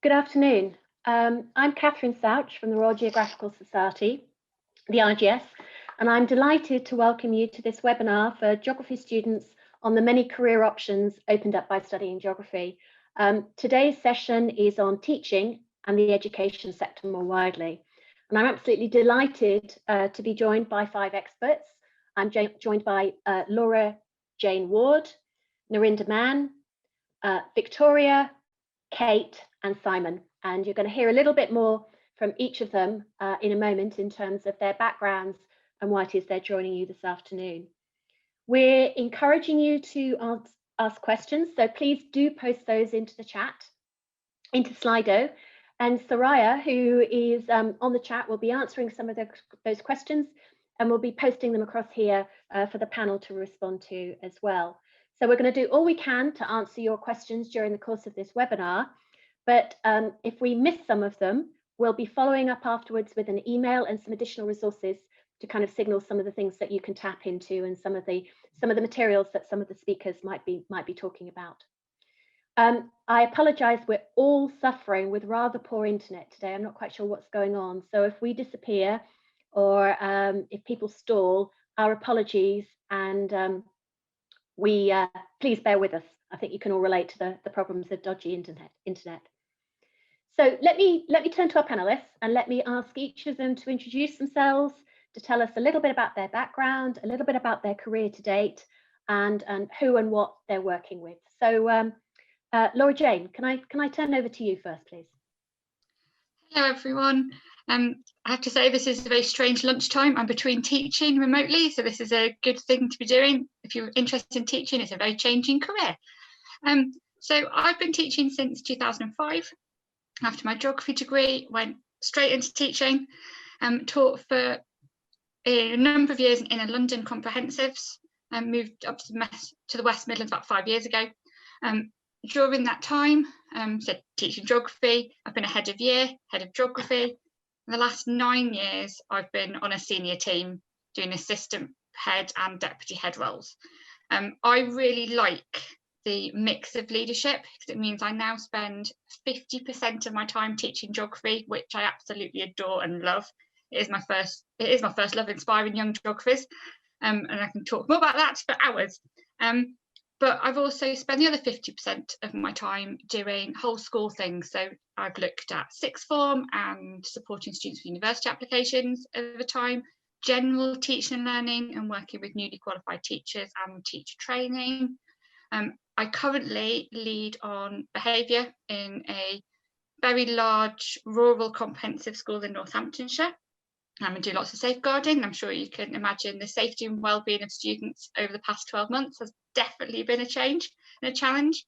Good afternoon. I'm Catherine Souch from the Royal Geographical Society, the RGS, and I'm delighted to welcome you to this webinar for geography students on the many career options opened up by studying geography. Today's session is on teaching and the education sector more widely. And I'm absolutely delighted to be joined by 5 experts. I'm joined by Laura Jane Ward, Narinder Mann, Victoria, Kate and Simon, and you're going to hear a little bit more from each of them in a moment in terms of their backgrounds and why it is they're joining you this afternoon. We're encouraging you to ask questions, so please do post those into the chat, into Slido, and Soraya, who is on the chat, will be answering some of those questions, and we'll be posting them across here for the panel to respond to as well. So we're going to do all we can to answer your questions during the course of this webinar, but if we miss some of them, we'll be following up afterwards with an email and some additional resources to kind of signal some of the things that you can tap into and some of the materials that some of the speakers might be talking about. I apologise, we're all suffering with rather poor internet today. I'm not quite sure what's going on, so if we disappear or if people stall, our apologies, and please bear with us. I think you can all relate to the problems of dodgy internet. So let me turn to our panelists and let me ask each of them to introduce themselves, to tell us a little bit about their background, a little bit about their career to date, and who and what they're working with. So Laura Jane, can I turn over to you first, please? Hello everyone. I have to say this is a very strange lunchtime. I'm between teaching remotely, so this is a good thing to be doing. If you're interested in teaching, it's a very changing career. So I've been teaching since 2005. After my geography degree, went straight into teaching, taught for a number of years in a London comprehensives, and moved up to the West Midlands about 5 years ago. During that time, so teaching geography, I've been a head of year, head of geography. In the last 9 years, I've been on a senior team doing assistant head and deputy head roles. I really like the mix of leadership because it means I now spend 50% of my time teaching geography, which I absolutely adore and love. It is my first love, inspiring young geographers, and I can talk more about that for hours. But I've also spent the other 50% of my time doing whole school things. So I've looked at sixth form and supporting students with university applications over time, general teaching and learning and working with newly qualified teachers and teacher training. I currently lead on behaviour in a very large rural comprehensive school in Northamptonshire. I do lots of safeguarding. I'm sure you can imagine the safety and well-being of students over the past 12 months has definitely been a change and a challenge.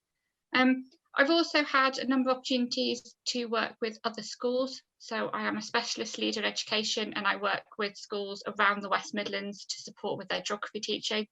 I've also had a number of opportunities to work with other schools. So I am a specialist leader in education and I work with schools around the West Midlands to support with their geography teaching.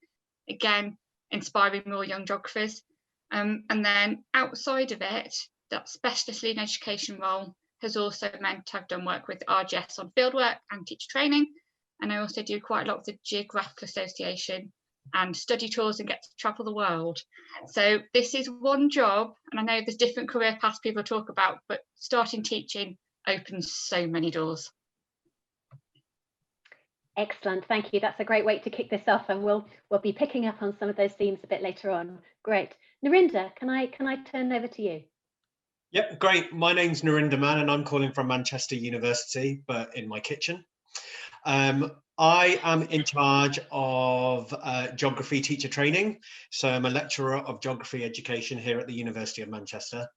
Again, inspiring more young geographers. And then outside of it, that specialist lead in education role has also meant I've done work with RGS on fieldwork and teacher training. And I also do quite a lot of the Geographical Association and study tours and get to travel the world. So this is one job, and I know there's different career paths people talk about, but starting teaching opens so many doors. Excellent, thank you. That's a great way to kick this off, and we'll be picking up on some of those themes a bit later on. Great. Narinder, can I turn over to you? Yep, great. My name's Narinder Mann and I'm calling from Manchester University, but in my kitchen. I am in charge of geography teacher training. So I'm a lecturer of geography education here at the University of Manchester.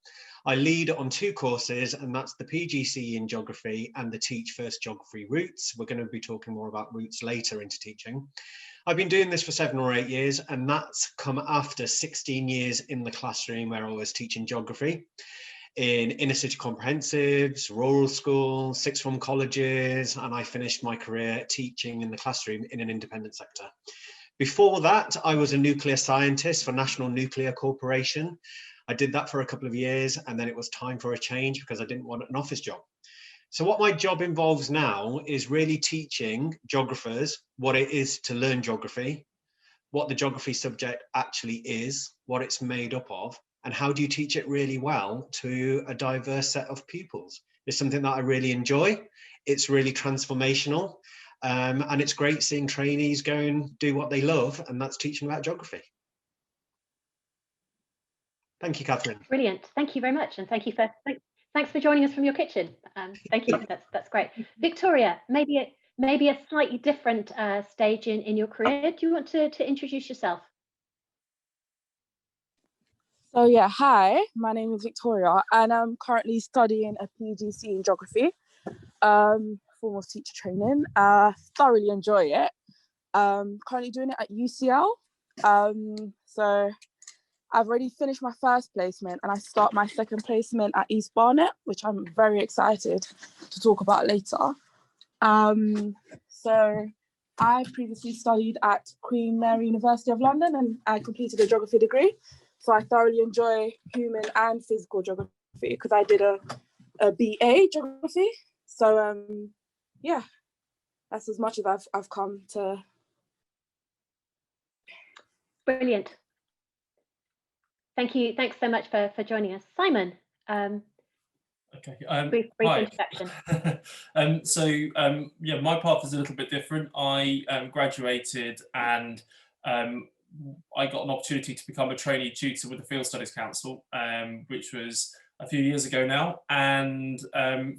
I lead on 2 courses, and that's the PGCE in geography and the Teach First Geography routes. We're going to be talking more about routes later into teaching. I've been doing this for 7 or 8 years, and that's come after 16 years in the classroom where I was teaching geography in inner city comprehensives, rural schools, sixth form colleges, and I finished my career teaching in the classroom in an independent sector. Before that, I was a nuclear scientist for National Nuclear Corporation. I did that for a couple of years, and then it was time for a change because I didn't want an office job. So what my job involves now is really teaching geographers what it is to learn geography, what the geography subject actually is, what it's made up of, and how do you teach it really well to a diverse set of pupils. It's something that I really enjoy. It's really transformational. And it's great seeing trainees go and do what they love, and that's teaching about geography. Thank you, Catherine. Brilliant. Thank you very much. And thanks for joining us from your kitchen. Thank you. That's great. Victoria, maybe a slightly different stage in your career. Do you want to introduce yourself? So yeah, hi, my name is Victoria and I'm currently studying a PGC in geography, form of teacher training. Thoroughly enjoy it. Currently doing it at UCL. So I've already finished my first placement and I start my second placement at East Barnet, which I'm very excited to talk about later. So I previously studied at Queen Mary University of London and I completed a geography degree. So I thoroughly enjoy human and physical geography because I did a BA geography. So yeah, that's as much as I've come to. Brilliant. Thank you. Thanks so much for joining us. Simon, okay. brief introduction. Yeah, my path is a little bit different. I graduated and I got an opportunity to become a trainee tutor with the Field Studies Council, which was a few years ago now. And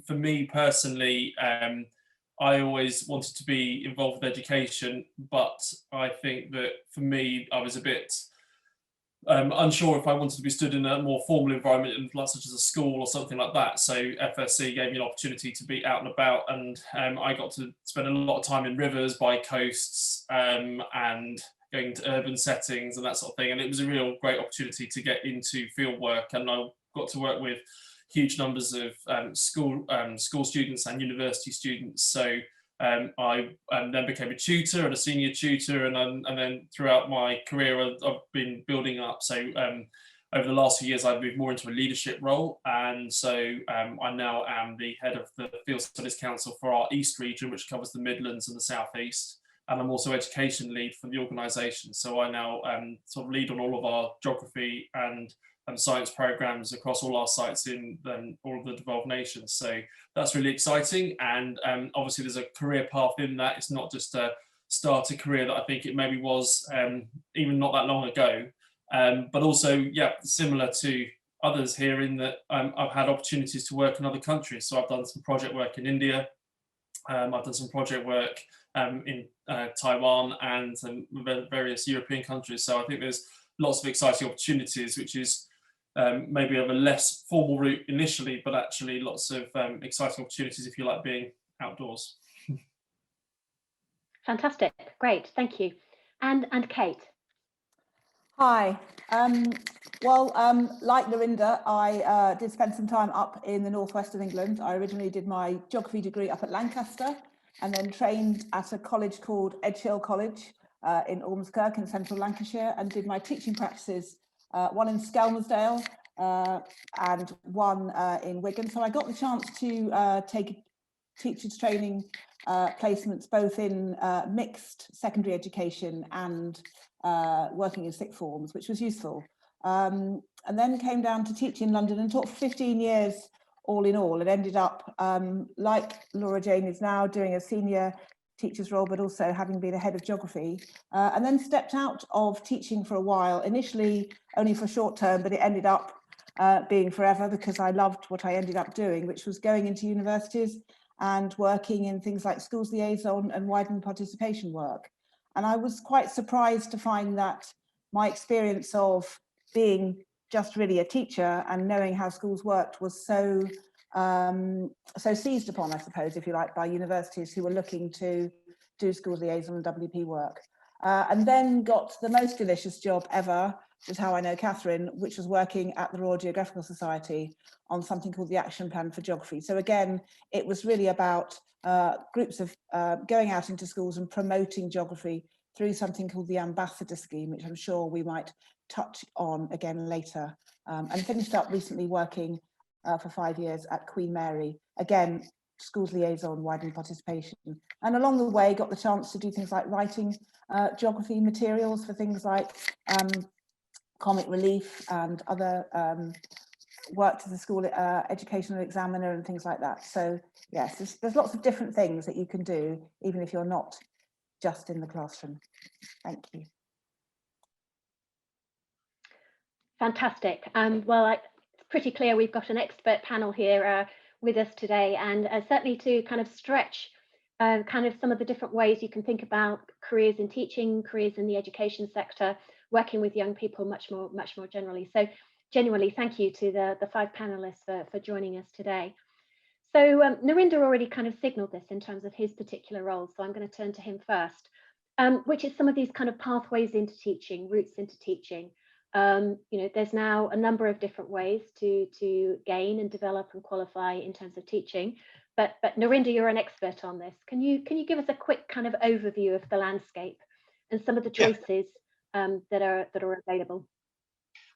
for me personally, I always wanted to be involved with education, but I think that for me, I was a bit unsure if I wanted to be stood in a more formal environment, such as a school or something like that. So FSC gave me an opportunity to be out and about, and I got to spend a lot of time in rivers, by coasts, and going to urban settings and that sort of thing. And it was a real great opportunity to get into field work, and I got to work with huge numbers of school students and university students. So I then became a tutor and a senior tutor, and then throughout my career I've been building up. So over the last few years I've moved more into a leadership role, and so I now am the head of the Field Studies Council for our East region, which covers the Midlands and the South East, and I'm also education lead for the organisation. So I now sort of lead on all of our geography and science programs across all our sites in all of the devolved nations. So that's really exciting, and obviously there's a career path in that. It's not just a start a career that I think it maybe was even not that long ago, but also, yeah, similar to others here in that I've had opportunities to work in other countries. So I've done some project work in India, I've done some project work in Taiwan and some various European countries. So I think there's lots of exciting opportunities, which is maybe of a less formal route initially, but actually lots of exciting opportunities if you like being outdoors. Fantastic, great, thank you. And Kate. Hi. Like Lorinda, I did spend some time up in the northwest of England. I originally did my geography degree up at Lancaster and then trained at a college called Edgehill College in Ormskirk in central Lancashire, and did my teaching practices, one in Skelmersdale and one in Wigan. So I got the chance to take teachers training placements both in mixed secondary education and working in sixth forms, which was useful. And then came down to teach in London and taught for 15 years all in all, and ended up, like Laura Jane is now, doing a senior teacher's role, but also having been a head of geography, and then stepped out of teaching for a while, initially only for short term, but it ended up being forever, because I loved what I ended up doing, which was going into universities and working in things like schools liaison and widened participation work. And I was quite surprised to find that my experience of being just really a teacher and knowing how schools worked was so seized upon, I suppose, if you like, by universities who were looking to do schools liaison and WP work. And then got the most delicious job ever, which is how I know Catherine, which was working at the Royal Geographical Society on something called the Action Plan for Geography. So again, it was really about groups of going out into schools and promoting geography through something called the Ambassador Scheme, which I'm sure we might touch on again later. And finished up recently working for 5 years at Queen Mary, again, schools liaison, widening participation. And along the way, got the chance to do things like writing geography materials for things like Comic Relief and other worked as a school educational examiner and things like that. So yes, there's lots of different things that you can do, even if you're not just in the classroom. Thank you. Fantastic. Well, it's pretty clear we've got an expert panel here with us today, and certainly to kind of stretch kind of some of the different ways you can think about careers in teaching, careers in the education sector, working with young people much more generally. So genuinely, thank you to the 5 panelists for joining us today. So Narinder already kind of signaled this in terms of his particular role, so I'm going to turn to him first, which is some of these kind of pathways into teaching, routes into teaching. You know, there's now a number of different ways to gain and develop and qualify in terms of teaching. But Narinder, you're an expert on this. Can you give us a quick kind of overview of the landscape and some of the choices that are available?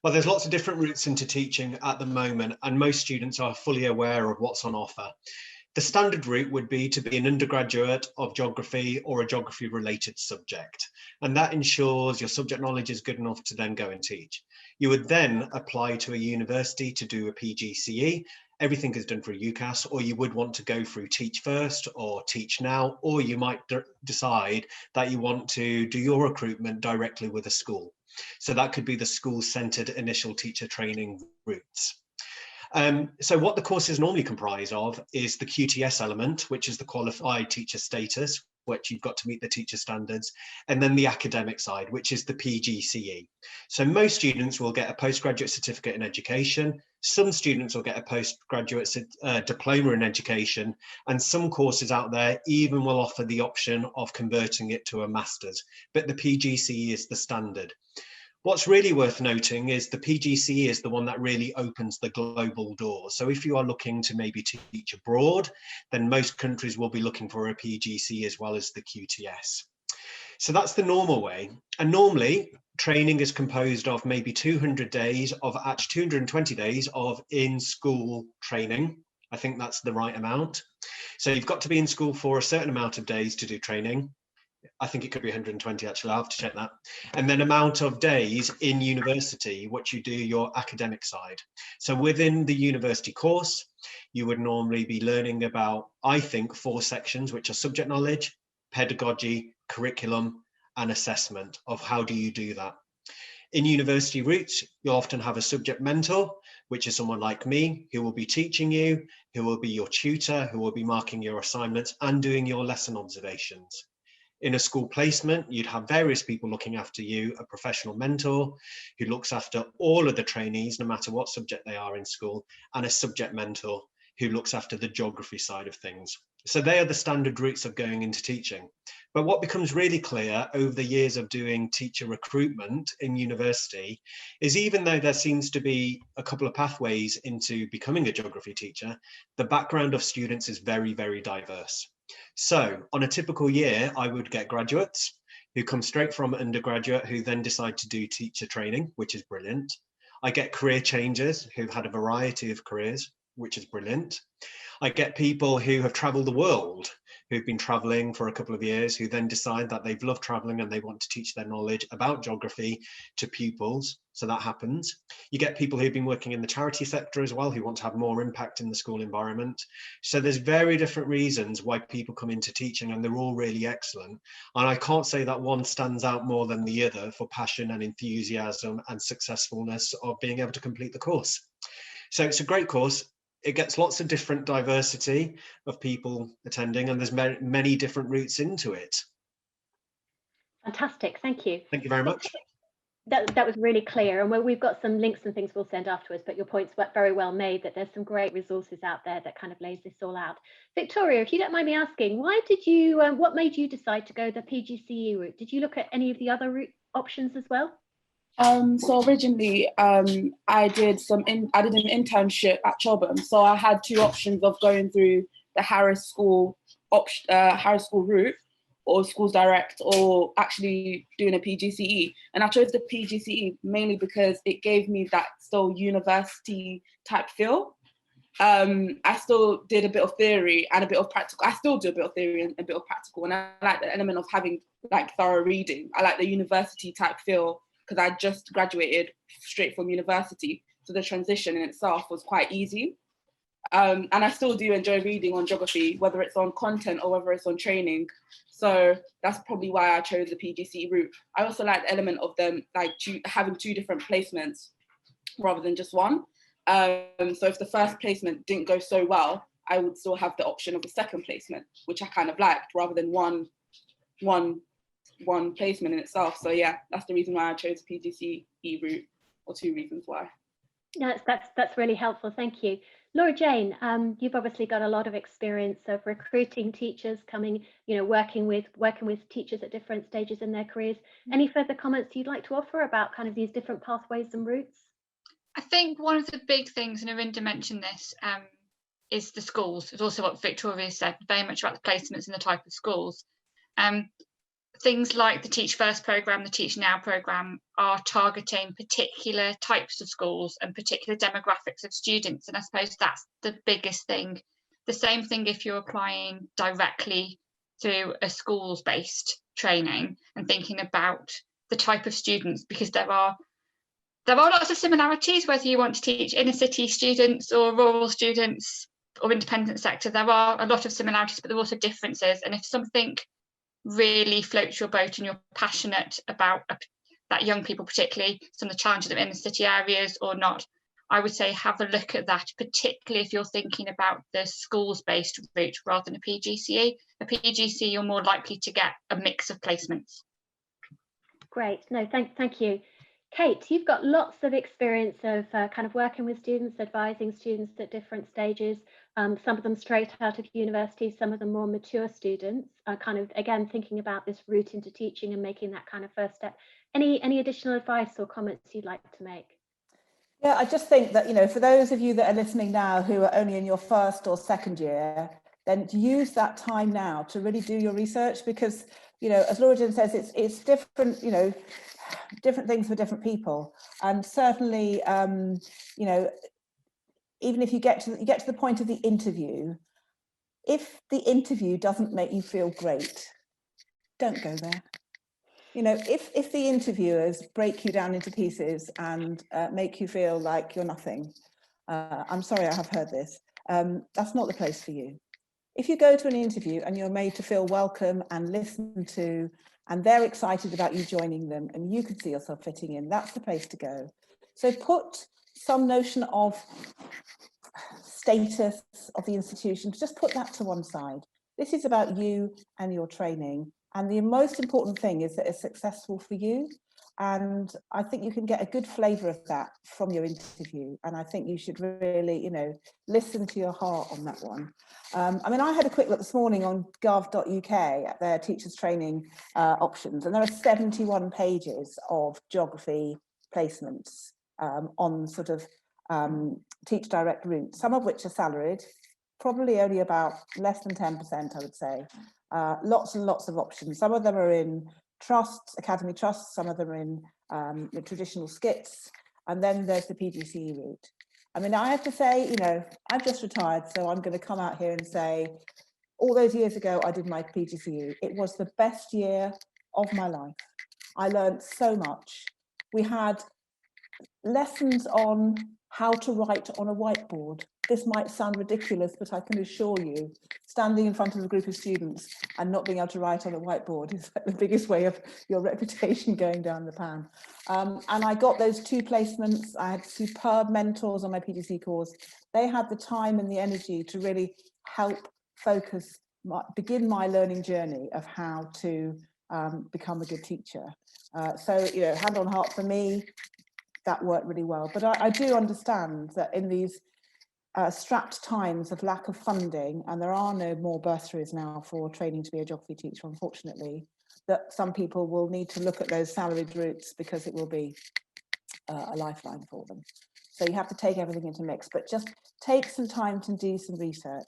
Well, there's lots of different routes into teaching at the moment, and most students are fully aware of what's on offer. The standard route would be to be an undergraduate of geography or a geography related subject, and that ensures your subject knowledge is good enough to then go and teach. You would then apply to a university to do a PGCE. Everything is done through UCAS, or you would want to go through Teach First or Teach Now, or you might decide that you want to do your recruitment directly with a school. So that could be the school-centred initial teacher training routes. So what the courses normally comprise of is the QTS element, which is the qualified teacher status, which you've got to meet the teacher standards, and then the academic side, which is the PGCE. So most students will get a postgraduate certificate in education, some students will get a postgraduate diploma in education, and some courses out there even will offer the option of converting it to a master's, but the PGCE is the standard. What's really worth noting is the PGCE is the one that really opens the global door. So if you are looking to maybe teach abroad, then most countries will be looking for a PGCE as well as the QTS. So that's the normal way. And normally training is composed of maybe 200 days of 220 days of in-school training. I think that's the right amount. So you've got to be in school for a certain amount of days to do training. I think it could be 120 actually, I'll have to check that. And then amount of days in university, which you do your academic side. So within the university course, you would normally be learning about, I think, 4 sections, which are subject knowledge, pedagogy, curriculum, and assessment of how do you do that. In university routes, you'll often have a subject mentor, which is someone like me, who will be teaching you, who will be your tutor, who will be marking your assignments and doing your lesson observations. In a school placement, you'd have various people looking after you, a professional mentor who looks after all of the trainees, no matter what subject they are in school, and a subject mentor who looks after the geography side of things. So they are the standard routes of going into teaching. But what becomes really clear over the years of doing teacher recruitment in university is even though there seems to be a couple of pathways into becoming a geography teacher, the background of students is very, very diverse. So on a typical year, I would get graduates who come straight from undergraduate who then decide to do teacher training, which is brilliant. I get career changers who've had a variety of careers, which is brilliant. I get people who have traveled the world, who've been traveling for a couple of years, who then decide that they've loved traveling and they want to teach their knowledge about geography to pupils. So that happens. You get people who've been working in the charity sector as well, who want to have more impact in the school environment. So there's very different reasons why people come into teaching, and they're all really excellent. And I can't say that one stands out more than the other for passion and enthusiasm and successfulness of being able to complete the course. So it's a great course. It gets lots of different diversity of people attending, and there's many different routes into it. Fantastic, thank you. Thank you very much. That was really clear, and we've got some links and things we'll send afterwards, but your points were very well made that there's some great resources out there that kind of lays this all out. Victoria, if you don't mind me asking, why did you, what made you decide to go the PGCE route? Did you look at any of the other route options as well? So originally, I did an internship at Chobham. So I had 2 options of going through the Harris School route, or Schools Direct, or actually doing a PGCE. And I chose the PGCE mainly because it gave me that still university type feel. I still did a bit of theory and a bit of practical. I still do a bit of theory and a bit of practical, and I like the element of having like thorough reading. I like the university type feel because I just graduated straight from university, so the transition in itself was quite easy. And I still do enjoy reading on geography, whether it's on content or whether it's on training. So that's probably why I chose the PGCE route. I also like the element of them like having two different placements rather than just one. So if the first placement didn't go so well, I would still have the option of a second placement, which I kind of liked, rather than one placement in itself. So yeah, that's the reason why I chose the PGCE route, or two reasons why. That's really helpful. Thank you. Laura Jane, you've obviously got a lot of experience of recruiting teachers, working with teachers at different stages in their careers. Any further comments you'd like to offer about kind of these different pathways and routes? I think one of the big things, and Arinda mentioned this, is the schools. It's also what Victoria said, very much about the placements and the type of schools. Things like the Teach First programme, the Teach Now programme are targeting particular types of schools and particular demographics of students. And I suppose that's the biggest thing. The same thing if you're applying directly through a schools-based training and thinking about the type of students, because there are lots of similarities, whether you want to teach inner city students or rural students or independent sector. There are a lot of similarities, but there are also differences. And if something really floats your boat and you're passionate about that young people, particularly some of the challenges of inner city areas or not, I would say have a look at that, particularly if you're thinking about the schools-based route rather than a PGCE. A PGCE, you're more likely to get a mix of placements. Great. No, thank you. Kate, you've got lots of experience of kind of working with students, advising students at different stages, some of them straight out of university, some of them more mature students, kind of, again, thinking about this route into teaching and making that kind of first step. Any additional advice or comments you'd like to make? Yeah, I just think that, for those of you that are listening now who are only in your first or second year, then use that time now to really do your research, because, as Laura Jane says, it's different, different things for different people. And certainly, even if you get to the point of the interview, if the interview doesn't make you feel great, don't go there. If the interviewers break you down into pieces and make you feel like you're nothing, I'm sorry, I have heard this, that's not the place for you. If you go to an interview and you're made to feel welcome and listened to, and they're excited about you joining them and you can see yourself fitting in, that's the place to go. So put some notion of status of the institution, just put that to one side. This is about you and your training. And the most important thing is that it's successful for you. And I think you can get a good flavour of that from your interview. And I think you should really, listen to your heart on that one. I had a quick look this morning on gov.uk at their teachers training options, and there are 71 pages of geography placements on sort of teach direct route, some of which are salaried, probably only about less than 10%, I would say. Lots and lots of options. Some of them are in trusts, academy trusts, some of them are in the traditional skits, and then there's the PGCE route. I have to say, I've just retired, so I'm going to come out here and say, all those years ago, I did my PGCE. It was the best year of my life. I learned so much. We had lessons on how to write on a whiteboard. This might sound ridiculous, but I can assure you, standing in front of a group of students and not being able to write on a whiteboard is like the biggest way of your reputation going down the pan. And I got those 2 placements. I had superb mentors on my PGCE course. They had the time and the energy to really help focus, begin my learning journey of how to become a good teacher. So, hand on heart for me, that worked really well. But I do understand that in these strapped times of lack of funding, and there are no more bursaries now for training to be a geography teacher, unfortunately, that some people will need to look at those salaried routes because it will be a lifeline for them. So you have to take everything into mix, but just take some time to do some research.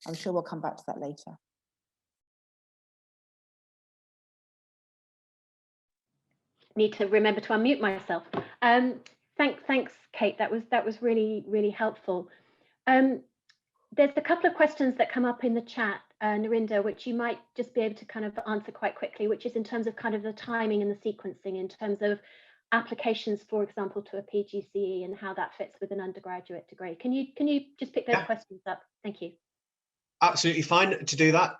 I'm sure we'll come back to that later. Need to remember to unmute myself. Thanks, Kate. That was really, really helpful. There's a couple of questions that come up in the chat, Narinda, which you might just be able to kind of answer quite quickly, which is in terms of kind of the timing and the sequencing in terms of applications, for example, to a PGCE and how that fits with an undergraduate degree. Can you just pick those questions up? Thank you. Absolutely fine to do that.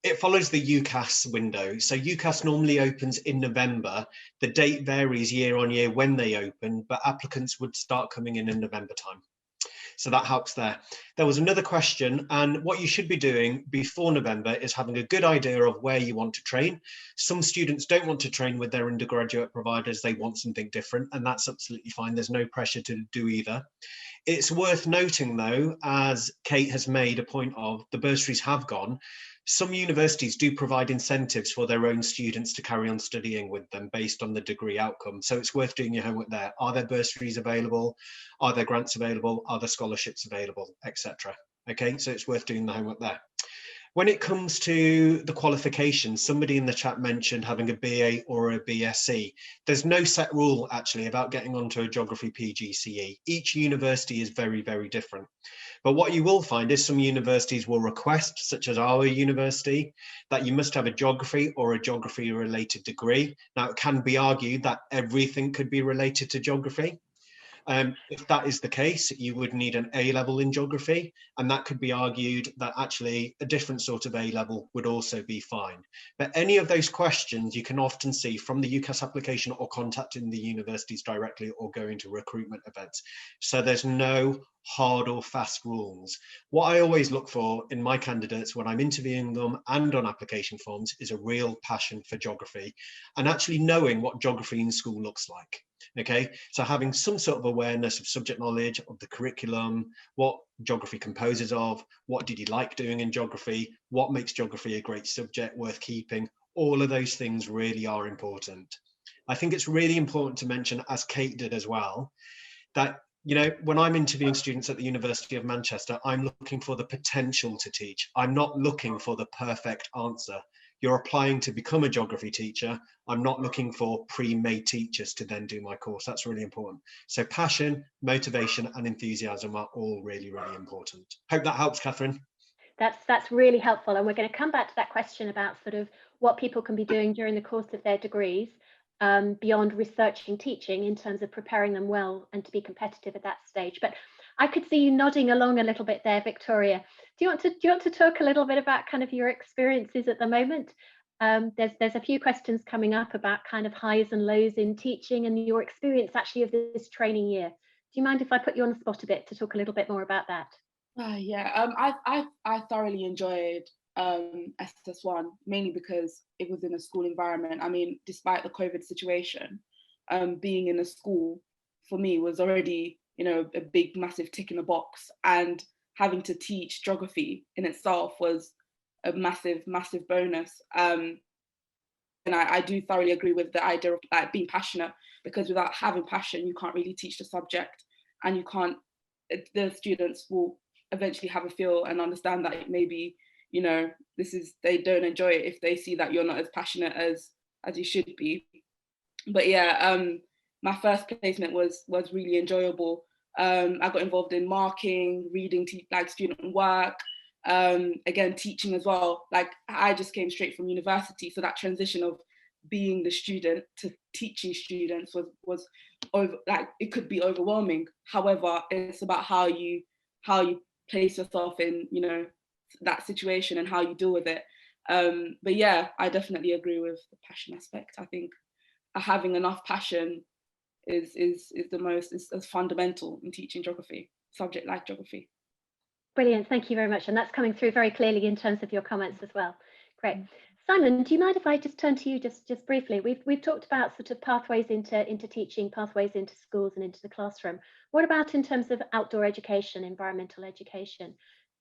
It follows the UCAS window. So UCAS normally opens in November. The date varies year on year when they open, but applicants would start coming in November time. So that helps there. There was another question, and what you should be doing before November is having a good idea of where you want to train. Some students don't want to train with their undergraduate providers. They want something different, and that's absolutely fine. There's no pressure to do either. It's worth noting, though, as Kate has made a point of, the bursaries have gone. Some universities do provide incentives for their own students to carry on studying with them based on the degree outcome. So it's worth doing your homework there. Are there bursaries available? Are there grants available? Are there scholarships available, etc.? Okay, so it's worth doing the homework there. When it comes to the qualifications, somebody in the chat mentioned having a BA or a BSc. There's no set rule actually about getting onto a geography PGCE. Each university is very, very different. But what you will find is some universities will request, such as our university, that you must have a geography or a geography related degree. Now, it can be argued that everything could be related to geography. If that is the case, you would need an A-level in geography, and that could be argued that actually a different sort of A-level would also be fine. But any of those questions you can often see from the UCAS application or contacting the universities directly or going to recruitment events. So there's no hard or fast rules. What I always look for in my candidates when I'm interviewing them and on application forms is a real passion for geography and actually knowing what geography in school looks like. Okay, so having some sort of awareness of subject knowledge, of the curriculum, what geography composes of, what did you like doing in geography, what makes geography a great subject worth keeping, all of those things really are important. I think it's really important to mention, as Kate did as well, that when I'm interviewing students at the University of Manchester, I'm looking for the potential to teach. I'm not looking for the perfect answer. You're applying to become a geography teacher. I'm not looking for pre-made teachers to then do my course. That's really important. So passion, motivation, and enthusiasm are all really, really important. Hope that helps, Catherine. That's really helpful. And we're going to come back to that question about sort of what people can be doing during the course of their degrees beyond researching teaching in terms of preparing them well and to be competitive at that stage. But I could see you nodding along a little bit there, Victoria. Do you want to talk a little bit about kind of your experiences at the moment? There's a few questions coming up about kind of highs and lows in teaching and your experience actually of this training year. Do you mind if I put you on the spot a bit to talk a little bit more about that? I thoroughly enjoyed SS1, mainly because it was in a school environment. I mean, despite the COVID situation, being in a school for me was already, a big, massive tick in the box. And having to teach geography in itself was a massive, massive bonus. And I do thoroughly agree with the idea of like being passionate, because without having passion, you can't really teach the subject, and the students will eventually have a feel and understand that maybe, they don't enjoy it if they see that you're not as passionate as you should be. But yeah, my first placement was really enjoyable. I got involved in marking, reading, like student work, again, teaching as well. Like I just came straight from university, so that transition of being the student to teaching students was over, like it could be overwhelming. However, it's about how you place yourself in, that situation and how you deal with it. But yeah, I definitely agree with the passion aspect. I think having enough passion is fundamental in teaching geography, subject like geography. Brilliant, thank you very much. And that's coming through very clearly in terms of your comments as well. Great. Simon, do you mind if I just turn to you just briefly? We've talked about sort of pathways into teaching, pathways into schools and into the classroom. What about in terms of outdoor education, environmental education?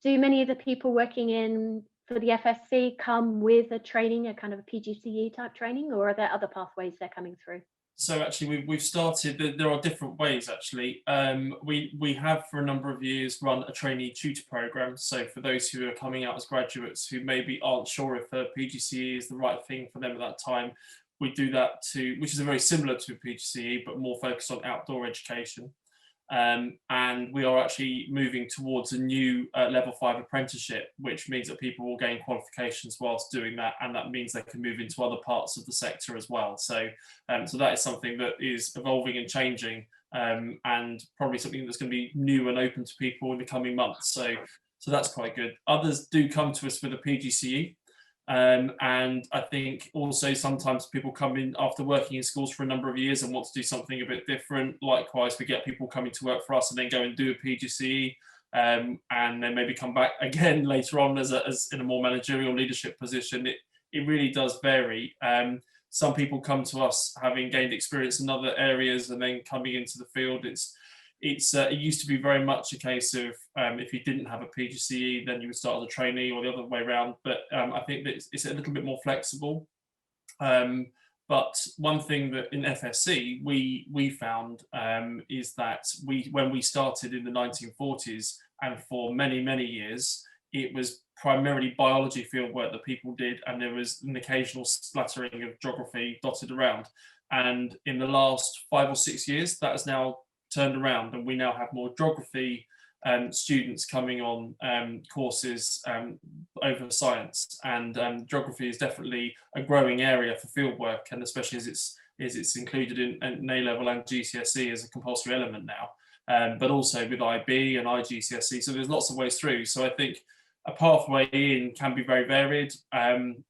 Do many of the people working for the FSC come with a training, a kind of a PGCE type training, or are there other pathways they're coming through? So actually, we've started. There are different ways. Actually, we have for a number of years run a trainee tutor program. So for those who are coming out as graduates who maybe aren't sure if a PGCE is the right thing for them at that time, we do that which is very similar to a PGCE but more focused on outdoor education. and we are actually moving towards a new level 5 apprenticeship, which means that people will gain qualifications whilst doing that, and that means they can move into other parts of the sector as well. So, so that is something that is evolving and changing, and probably something that's going to be new and open to people in the coming months. So that's quite good. Others do come to us with a PGCE. And I think also sometimes people come in after working in schools for a number of years and want to do something a bit different. Likewise, we get people coming to work for us and then go and do a PGCE, and then maybe come back again later on as in a more managerial leadership position. It really does vary. Some people come to us having gained experience in other areas and then coming into the field. It used to be very much a case of if you didn't have a PGCE, then you would start as a trainee, or the other way around. But I think that it's a little bit more flexible. But one thing that in FSC we found is that when we started in the 1940s, and for many years, it was primarily biology fieldwork that people did, and there was an occasional splattering of geography dotted around. And in the last 5 or 6 years, that has now turned around, and we now have more geography students coming on courses over science, and geography is definitely a growing area for fieldwork, and especially as it's included in A-level and GCSE as a compulsory element now, but also with IB and IGCSE. So there's lots of ways through. So I think a pathway in can be very varied, and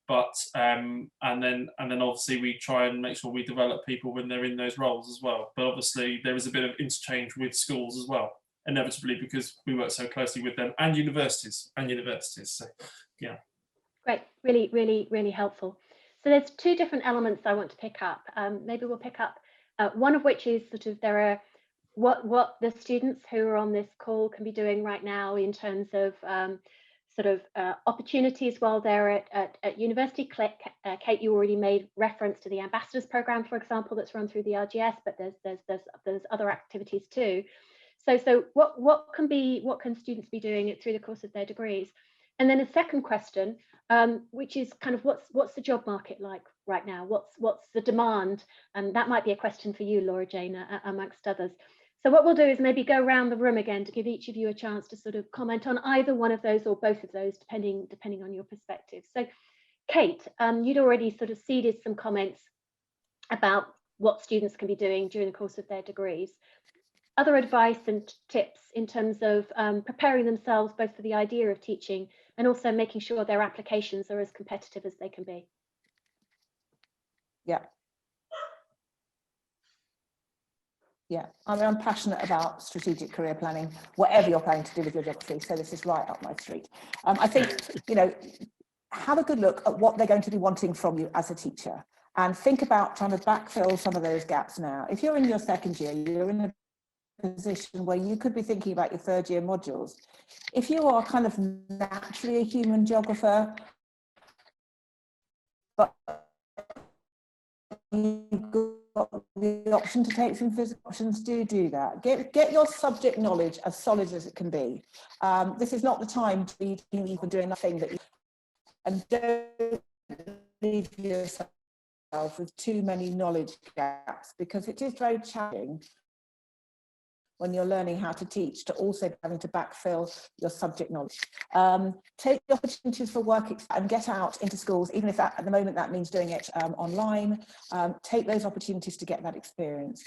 then obviously we try and make sure we develop people when they're in those roles as well. But obviously there is a bit of interchange with schools as well, inevitably, because we work so closely with them, and universities. So yeah. Great, really helpful. So there's 2 different elements I want to pick up. Maybe we'll pick up one of which is sort of there are what the students who are on this call can be doing right now in terms of opportunities while they're at university. Kate, you already made reference to the ambassadors program, for example, that's run through the RGS, but there's other activities too. So what can students be doing through the course of their degrees? And then a second question, which is kind of what's the job market like right now? What's the demand? And that might be a question for you, Laura Jane, amongst others. So what we'll do is maybe go around the room again to give each of you a chance to sort of comment on either one of those or both of those, depending on your perspective. So Kate, you'd already sort of seeded some comments about what students can be doing during the course of their degrees. Other advice and tips in terms of preparing themselves both for the idea of teaching and also making sure their applications are as competitive as they can be. Yeah, I mean, I'm passionate about strategic career planning, whatever you're planning to do with your geography. So this is right up my street. I think, have a good look at what they're going to be wanting from you as a teacher, and think about trying to backfill some of those gaps now. If you're in your second year, you're in a position where you could be thinking about your 3rd year modules. If you are kind of naturally a human geographer, but you've got the option to take some physical options, do that. Get your subject knowledge as solid as it can be. This is not the time to be even doing nothing and don't leave yourself with too many knowledge gaps, because it is very challenging when you're learning how to teach to also having to backfill your subject knowledge. Take the opportunities for work and get out into schools, even if at the moment that means doing it online. Take those opportunities to get that experience.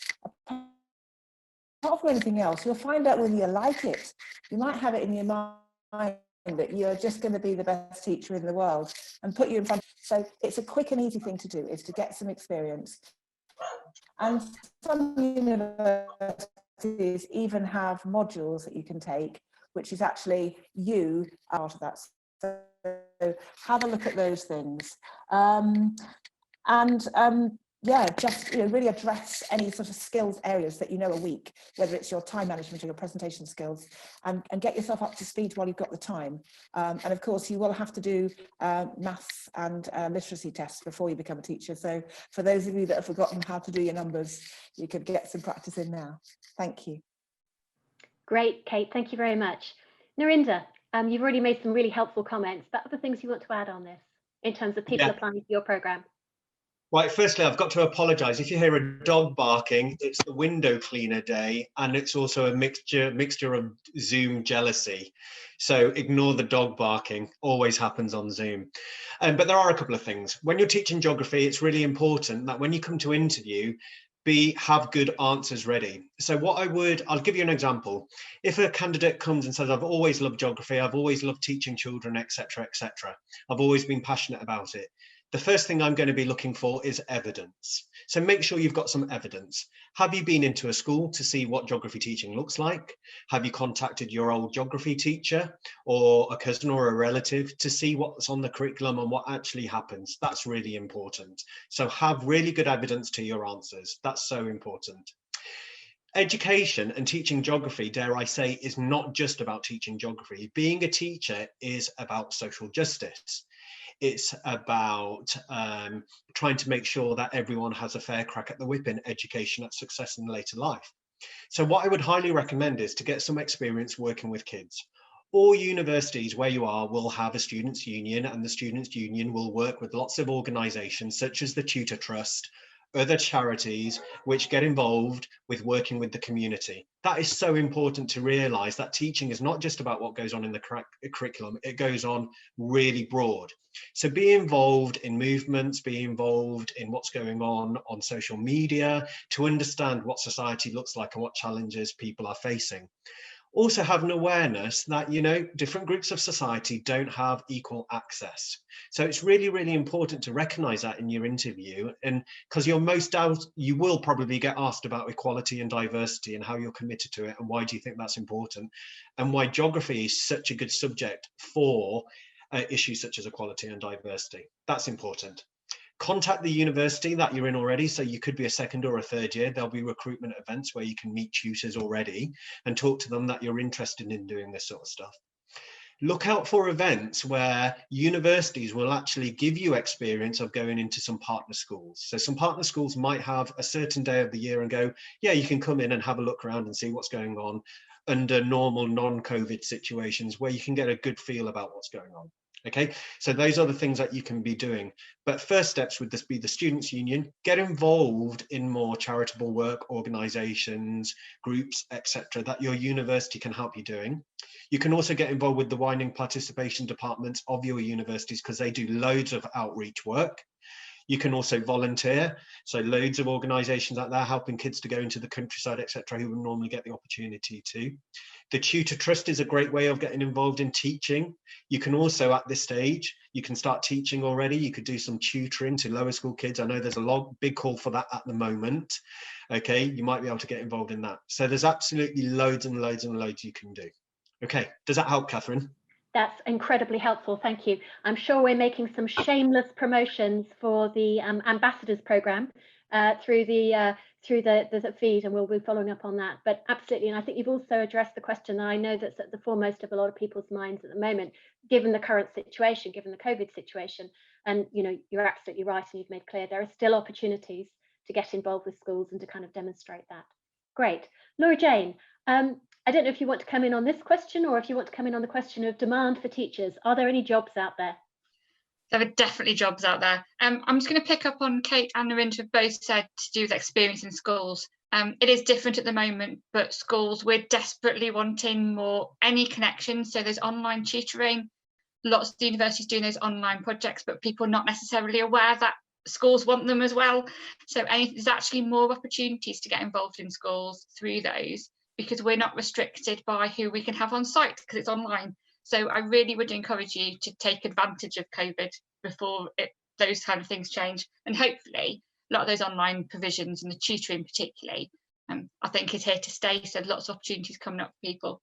Apart from anything else, you'll find out whether you like it. You might have it in your mind that you're just going to be the best teacher in the world and put you in front. So it's a quick and easy thing to do, is to get some experience. And some universities even have modules that you can take, which is actually you out of that. So have a look at those things. Yeah, just really address any sort of skills areas that are weak, whether it's your time management or your presentation skills, and get yourself up to speed while you've got the time. And of course, you will have to do maths and literacy tests before you become a teacher. So for those of you that have forgotten how to do your numbers, you could get some practice in now. Thank you. Great, Kate, thank you very much. Narinder, you've already made some really helpful comments, but other things you want to add on this in terms of people applying for your programme? Right, firstly, I've got to apologise. If you hear a dog barking, it's the window cleaner day, and it's also a mixture of Zoom jealousy. So ignore the dog barking, always happens on Zoom. But there are a couple of things. When you're teaching geography, it's really important that when you come to interview, have good answers ready. So I'll give you an example. If a candidate comes and says, I've always loved geography, I've always loved teaching children, etc., etc., I've always been passionate about it, the first thing I'm going to be looking for is evidence. So make sure you've got some evidence. Have you been into a school to see what geography teaching looks like? Have you contacted your old geography teacher or a cousin or a relative to see what's on the curriculum and what actually happens? That's really important. So have really good evidence to your answers. That's so important. Education and teaching geography, dare I say, is not just about teaching geography. Being a teacher is about social justice. It's about trying to make sure that everyone has a fair crack at the whip in education at success in later life. So what I would highly recommend is to get some experience working with kids. All universities where you are will have a students' union, and the students' union will work with lots of organisations such as the Tutor Trust, other charities which get involved with working with the community. That is so important to realise that teaching is not just about what goes on in the curriculum, it goes on really broad. So be involved in movements, be involved in what's going on social media to understand what society looks like and what challenges people are facing. Also have an awareness that, you know, different groups of society don't have equal access. So it's really, really important to recognize that in your interview, and because you will probably get asked about equality and diversity and how you're committed to it and why do you think that's important and why geography is such a good subject for issues such as equality and diversity. That's important. Contact the university that you're in already. So you could be a second or a third year. There'll be recruitment events where you can meet tutors already and talk to them that you're interested in doing this sort of stuff. Look out for events where universities will actually give you experience of going into some partner schools. So some partner schools might have a certain day of the year and go, yeah, you can come in and have a look around and see what's going on under normal non-COVID situations where you can get a good feel about what's going on. Okay, so those are the things that you can be doing. But first steps would be the students' union, get involved in more charitable work, organisations, groups, etc., that your university can help you doing. You can also get involved with the widening participation departments of your universities because they do loads of outreach work. You can also volunteer. So loads of organisations out there helping kids to go into the countryside, etc., who would normally get the opportunity to. The Tutor Trust is a great way of getting involved in teaching. You can also, at this stage, you can start teaching already. You could do some tutoring to lower school kids. I know there's a big call for that at the moment. Okay, you might be able to get involved in that. So there's absolutely loads and loads and loads you can do. Okay, does that help, Catherine? That's incredibly helpful, thank you. I'm sure we're making some shameless promotions for the ambassadors program through the feed, and we'll be following up on that. But absolutely, and I think you've also addressed the question that I know that's at the foremost of a lot of people's minds at the moment, given the current situation, given the COVID situation. And you know, you're absolutely right, and you've made clear there are still opportunities to get involved with schools and to kind of demonstrate that. Great, Laura Jane. I don't know if you want to come in on this question or if you want to come in on the question of demand for teachers. Are there any jobs out there? There are definitely jobs out there. I'm just going to pick up on Kate and Narendra have both said to do with experience in schools. It is different at the moment, but schools, we're desperately wanting any connection. So there's online tutoring, lots of the universities doing those online projects, but people are not necessarily aware that schools want them as well. So there's actually more opportunities to get involved in schools through those, because we're not restricted by who we can have on site because it's online. So I really would encourage you to take advantage of COVID before those kind of things change. And hopefully a lot of those online provisions and the tutoring particularly, I think is here to stay. So lots of opportunities coming up for people.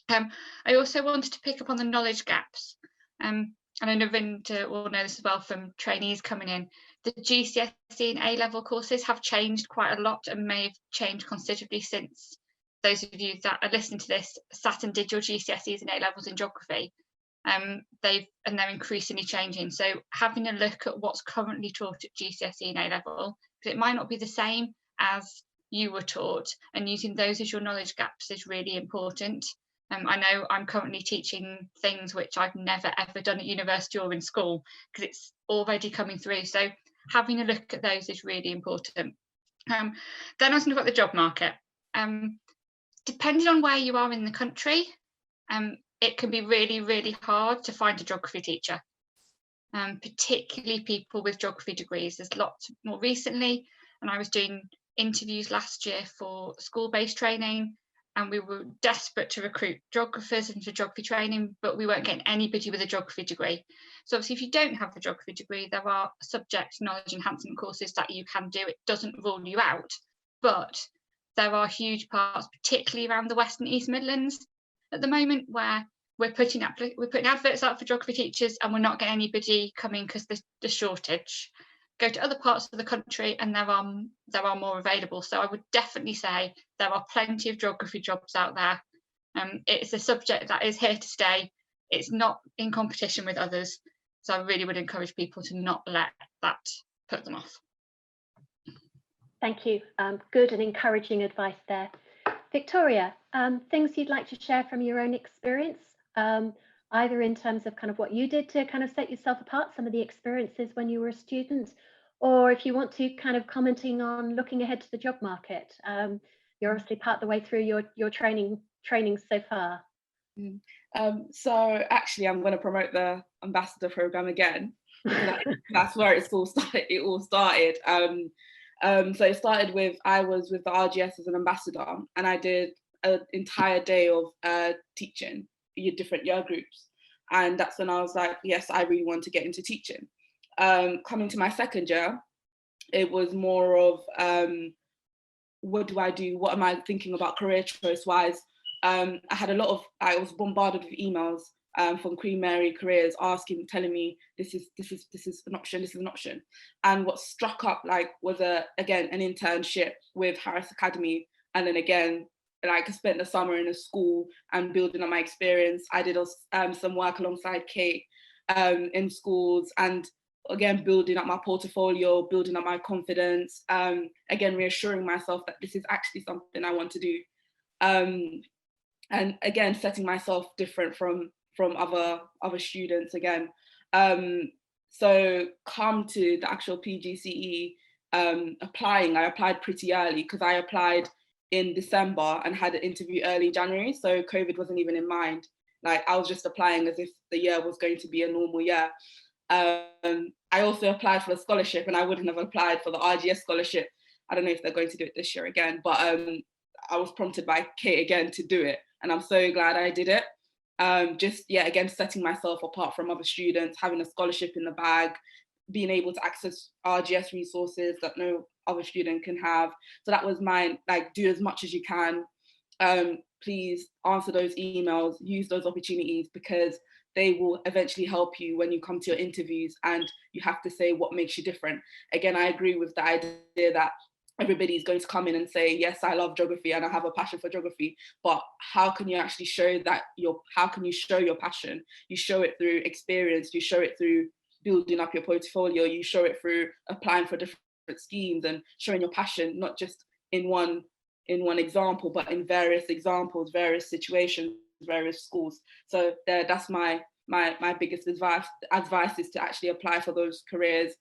I also wanted to pick up on the knowledge gaps. And I know Narendra will know this as well from trainees coming in. The GCSE and A-level courses have changed quite a lot and may have changed considerably since those of you that are listening to this sat and did your GCSEs and A-levels in geography. They're increasingly changing. So having a look at what's currently taught at GCSE and A-level, because it might not be the same as you were taught, and using those as your knowledge gaps is really important. I know I'm currently teaching things which I've never ever done at university or in school because it's already coming through. So having a look at those is really important. Then I was going to look at the job market. Depending on where you are in the country, it can be really, really hard to find a geography teacher, particularly people with geography degrees. There's lots more recently, and I was doing interviews last year for school-based training, and we were desperate to recruit geographers into geography training, but we weren't getting anybody with a geography degree. So obviously, if you don't have the geography degree, there are subject knowledge enhancement courses that you can do. It doesn't rule you out, but there are huge parts, particularly around the West and East Midlands at the moment, where we're putting adverts out for geography teachers and we're not getting anybody coming because there's the shortage. Go to other parts of the country and there are more available. So I would definitely say there are plenty of geography jobs out there. It's a subject that is here to stay. It's not in competition with others. So I really would encourage people to not let that put them off. Thank you. Good and encouraging advice there. Victoria, things you'd like to share from your own experience, either in terms of kind of what you did to kind of set yourself apart, some of the experiences when you were a student, or if you want to kind of commenting on looking ahead to the job market. You're obviously part of the way through your training so far. So actually, I'm going to promote the ambassador program again. That's where it all started. So it started with, I was with the RGS as an ambassador, and I did an entire day of teaching different year groups. And that's when I was like, yes, I really want to get into teaching. Coming to my second year, it was more of, what do I do? What am I thinking about career choice wise? I was bombarded with emails from Queen Mary Careers telling me this is an option. And what struck up was again an internship with Harris Academy, and then again I spent the summer in a school and building on my experience. I did some work alongside Kate in schools, and again building up my portfolio, building up my confidence, again reassuring myself that this is actually something I want to do, and again setting myself different from other students again. So come to the actual PGCE applying, I applied pretty early because I applied in December and had an interview early January, so COVID wasn't even in mind. I was just applying as if the year was going to be a normal year. I also applied for a scholarship, and I wouldn't have applied for the RGS scholarship. I don't know if they're going to do it this year again, but I was prompted by Kate again to do it, and I'm so glad I did it. Again, setting myself apart from other students, having a scholarship in the bag, being able to access RGS resources that no other student can have. So that was mine, do as much as you can. Please answer those emails, use those opportunities, because they will eventually help you when you come to your interviews and you have to say what makes you different. Again, I agree with the idea that everybody's going to come in and say, yes, I love geography and I have a passion for geography, but how can you actually show that how can you show your passion? You show it through experience, you show it through building up your portfolio, you show it through applying for different schemes and showing your passion, not just in one example, but in various examples, various situations, various schools. So that's my biggest advice is to actually apply for those careers.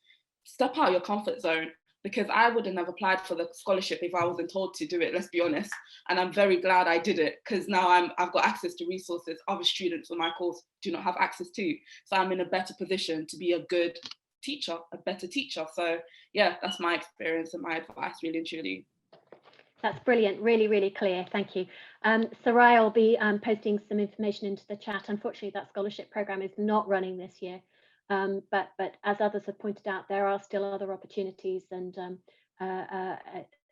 Step out your comfort zone, because I wouldn't have applied for the scholarship if I wasn't told to do it, let's be honest. And I'm very glad I did it, because now I've got access to resources other students on my course do not have access to. So I'm in a better position to be a good teacher, a better teacher. So yeah, that's my experience and my advice, really and truly. That's brilliant, really, really clear, thank you. Sarai will be posting some information into the chat. Unfortunately, that scholarship programme is not running this year. But as others have pointed out, there are still other opportunities and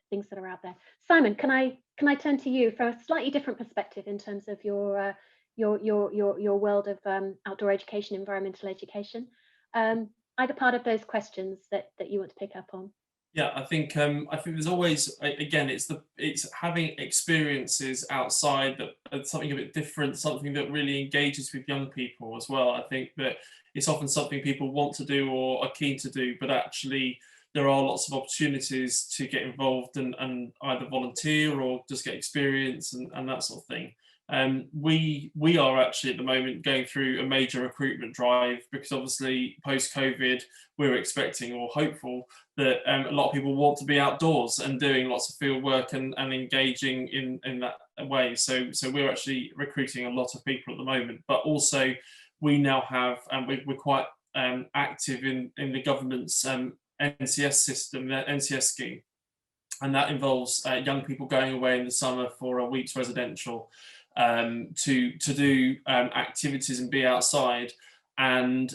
things that are out there. Simon, can I turn to you from a slightly different perspective in terms of your world of outdoor education, environmental education? Either part of those questions that you want to pick up on? Yeah, I think there's always, again, it's having experiences outside that something a bit different, something that really engages with young people as well. I think that it's often something people want to do or are keen to do, but actually there are lots of opportunities to get involved and either volunteer or just get experience and that sort of thing. We are actually at the moment going through a major recruitment drive, because obviously post-COVID we're expecting or hopeful that a lot of people want to be outdoors and doing lots of field work and engaging in that way. So we're actually recruiting a lot of people at the moment, but also we now have, and we're quite active in the government's NCS system, the NCS scheme, and that involves young people going away in the summer for a week's residential to do activities and be outside. And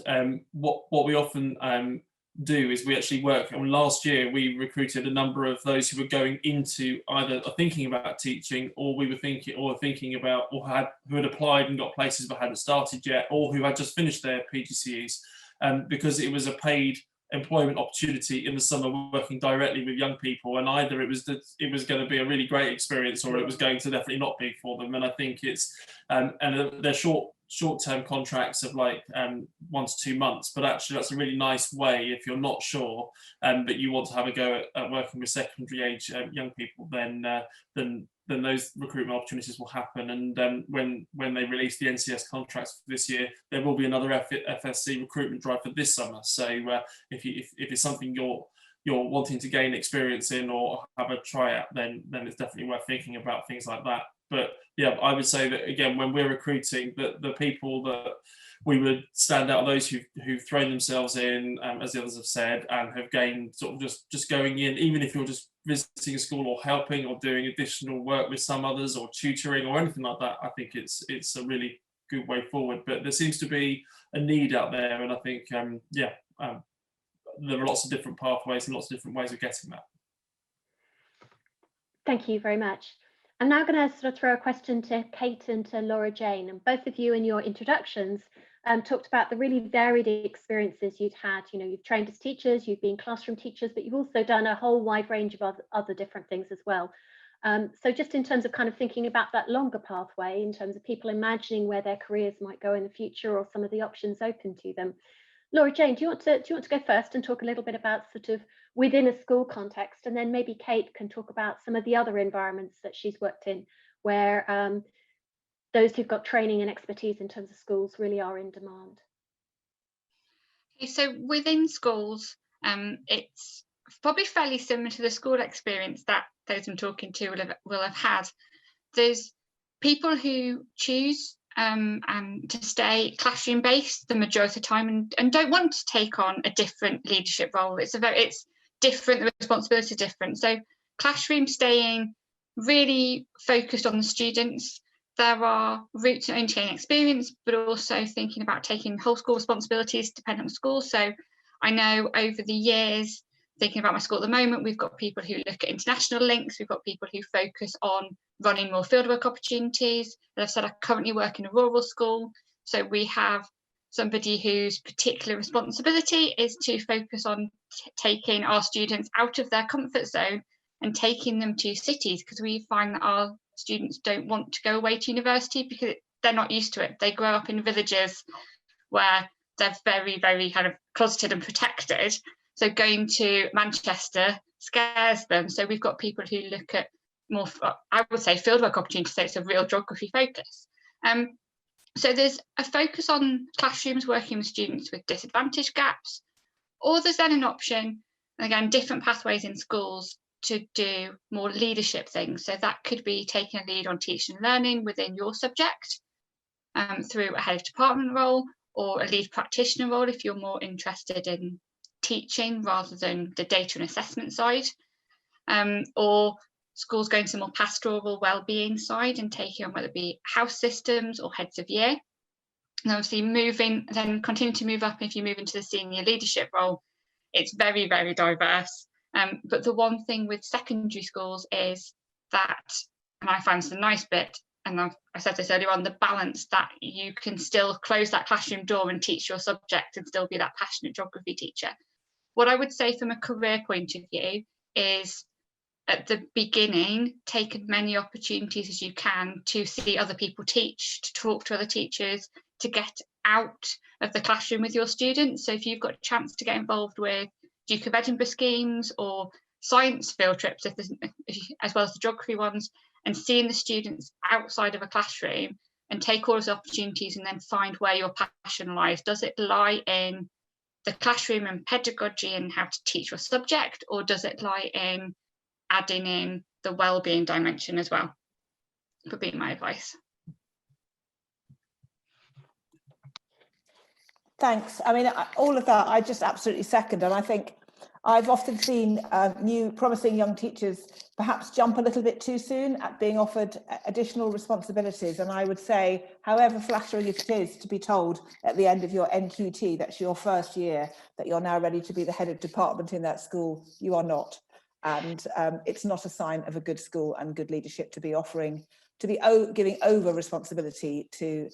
what we often do is we actually work, and last year we recruited a number of those who were going into either thinking about teaching, or thinking about, or who had applied and got places but hadn't started yet, or who had just finished their PGCEs, because it was a paid employment opportunity in the summer, working directly with young people, and either it was going to be a really great experience, or it was going to definitely not be for them. And I think it's and they're short-term contracts of like 1 to 2 months, but actually that's a really nice way, if you're not sure but you want to have a go at working with secondary age young people, then those recruitment opportunities will happen. And when they release the NCS contracts for this year, there will be another FSC recruitment drive for this summer. So if it's something you're wanting to gain experience in or have a try at, then it's definitely worth thinking about things like that. But yeah, I would say that again, when we're recruiting, the people that we would stand out are those who've thrown themselves in, as the others have said, and have gained sort of just going in, even if you're just visiting a school or helping or doing additional work with some others or tutoring or anything like that. I think it's a really good way forward. But there seems to be a need out there, and I think there are lots of different pathways and lots of different ways of getting that. Thank you very much. I'm now going to sort of throw a question to Kate and to Laura Jane, and both of you in your introductions talked about the really varied experiences you'd had. You know, you've trained as teachers, you've been classroom teachers, but you've also done a whole wide range of other different things as well. So just in terms of kind of thinking about that longer pathway, in terms of people imagining where their careers might go in the future or some of the options open to them. Laura Jane, do you want to go first and talk a little bit about sort of within a school context, and then maybe Kate can talk about some of the other environments that she's worked in where those who've got training and expertise in terms of schools really are in demand. Okay, so within schools, it's probably fairly similar to the school experience that those I'm talking to will have had. There's people who choose to stay classroom based the majority of the time and don't want to take on a different leadership role. It's different, the responsibility is different. So classroom staying, really focused on the students. There are routes to gaining experience, but also thinking about taking whole school responsibilities depending on the school. So I know over the years, thinking about my school at the moment, we've got people who look at international links, we've got people who focus on running more fieldwork opportunities. As I've said, I currently work in a rural school, so we have somebody whose particular responsibility is to focus on taking our students out of their comfort zone and taking them to cities, because we find that our students don't want to go away to university because they're not used to it. They grow up in villages where they're very, very kind of closeted and protected. So going to Manchester scares them. So we've got people who look at more, I would say, fieldwork opportunities, so it's a real geography focus. So there's a focus on classrooms working with students with disadvantage gaps, or there's then an option, again, different pathways in schools to do more leadership things. So that could be taking a lead on teaching and learning within your subject through a head of department role, or a lead practitioner role if you're more interested in teaching rather than the data and assessment side, or schools going to more pastoral well-being side and taking on whether it be house systems or heads of year. And obviously continue to move up. If you move into the senior leadership role, it's very, very diverse. But the one thing with secondary schools is that, and I find this a nice bit, and I said this earlier on, the balance that you can still close that classroom door and teach your subject and still be that passionate geography teacher. What I would say from a career point of view is, at the beginning, take as many opportunities as you can to see other people teach, to talk to other teachers, to get out of the classroom with your students. So if you've got a chance to get involved with Duke of Edinburgh schemes or science field trips, as well as the geography ones, and seeing the students outside of a classroom and take all those opportunities and then find where your passion lies. Does it lie in the classroom and pedagogy and how to teach your subject, or does it lie in adding in the well-being dimension as well? Would be my advice. Thanks. I mean, all of that I just absolutely second, and I think I've often seen new promising young teachers perhaps jump a little bit too soon at being offered additional responsibilities. And I would say, however flattering it is to be told at the end of your NQT, that's your first year, that you're now ready to be the head of department in that school, you are not. And it's not a sign of a good school and good leadership to be offering, to be giving over responsibility to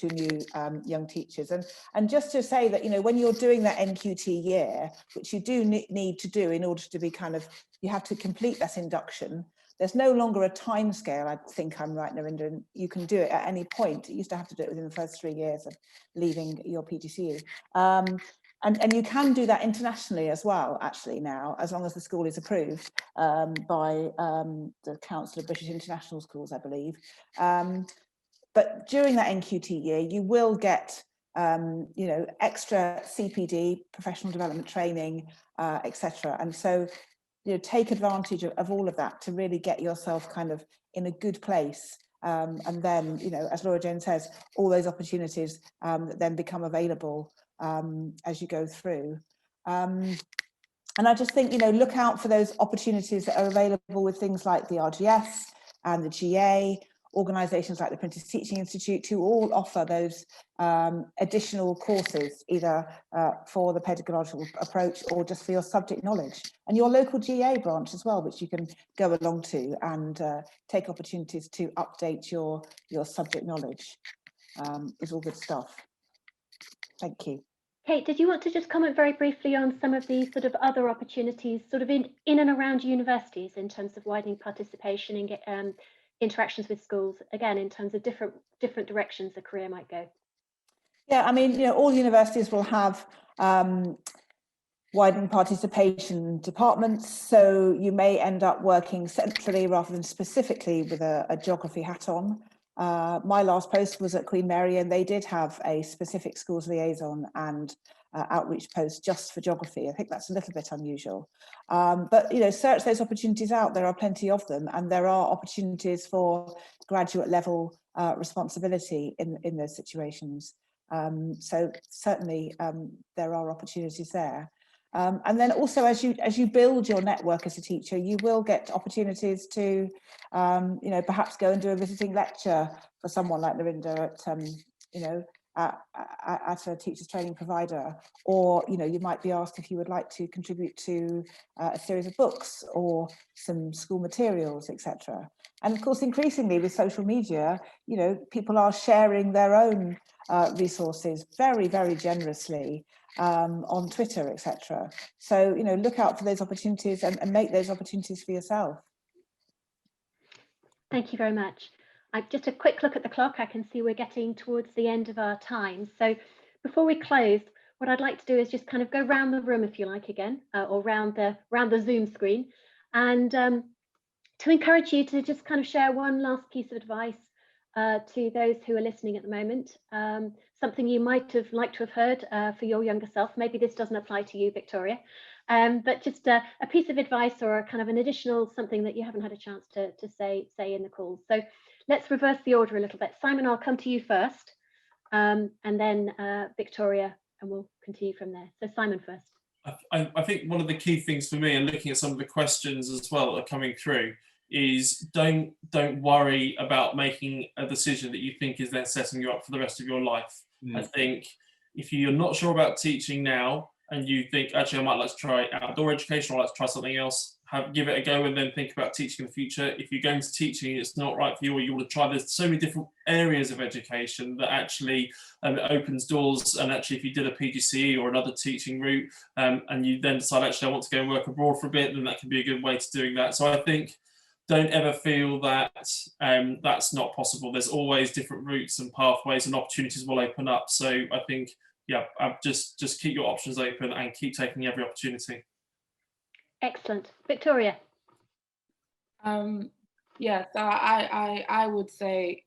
new young teachers. And just to say that, you know, when you're doing that NQT year, which you do need to do in order to be kind of, you have to complete that induction. There's no longer a time scale. I think I'm right, Narinder, and you can do it at any point. You used to have to do it within the first 3 years of leaving your PGCE. And you can do that internationally as well, actually, now, as long as the school is approved by the Council of British International Schools, I believe. But during that NQT year, you will get you know, extra CPD, professional development training, etc. And so, you know, take advantage of all of that to really get yourself kind of in a good place. And then, you know, as Laura Jane says, all those opportunities that then become available as you go through. And I just think, you know, look out for those opportunities that are available with things like the RGS and the GA, organisations like the Prentice Teaching Institute, who all offer those additional courses, either for the pedagogical approach or just for your subject knowledge, and your local GA branch as well, which you can go along to and take opportunities to update your subject knowledge. Is all good stuff. Thank you. Kate, did you want to just comment very briefly on some of the sort of other opportunities sort of in and around universities in terms of widening participation in interactions with schools, again, in terms of different directions a career might go? Yeah, I mean, you know, all universities will have widened participation departments, so you may end up working centrally rather than specifically with a geography hat on. My last post was at Queen Mary, and they did have a specific schools liaison and outreach post just for geography. I think that's a little bit unusual, but you know, search those opportunities out. There are plenty of them, and there are opportunities for graduate level responsibility in those situations. So certainly there are opportunities there. And then also, as you build your network as a teacher, you will get opportunities to, you know, perhaps go and do a visiting lecture for someone like Narinder at, you know, at a teachers training provider, or you know, you might be asked if you would like to contribute to a series of books or some school materials, etc. And of course, increasingly with social media, you know, people are sharing their own resources very, very generously on Twitter, etc. So, you know, look out for those opportunities and make those opportunities for yourself. Thank you very much. Just a quick look at the clock. I can see we're getting towards the end of our time. So before we close, what I'd like to do is just kind of go round the room, if you like, again, or round the Zoom screen, and to encourage you to just kind of share one last piece of advice to those who are listening at the moment. Something you might have liked to have heard for your younger self. Maybe this doesn't apply to you, Victoria, but just a piece of advice or a kind of an additional something that you haven't had a chance to say in the call. So let's reverse the order a little bit. Simon, I'll come to you first, and then Victoria, and we'll continue from there. So Simon first. I think one of the key things for me, and looking at some of the questions as well that are coming through, is don't worry about making a decision that you think is then setting you up for the rest of your life. I think if you're not sure about teaching now and you think, actually, I might like to try outdoor education, or I'd like to try something else, give it a go and then think about teaching in the future. If you're going to teaching, it's not right for you, or you want to try, there's so many different areas of education that actually opens doors. And actually, if you did a PGCE or another teaching route, and you then decide, actually, I want to go and work abroad for a bit, then that can be a good way to doing that. So I think don't ever feel that that's not possible. There's always different routes and pathways, and opportunities will open up. So I think, yeah, just keep your options open and keep taking every opportunity. Excellent. Victoria. Yeah, so I would say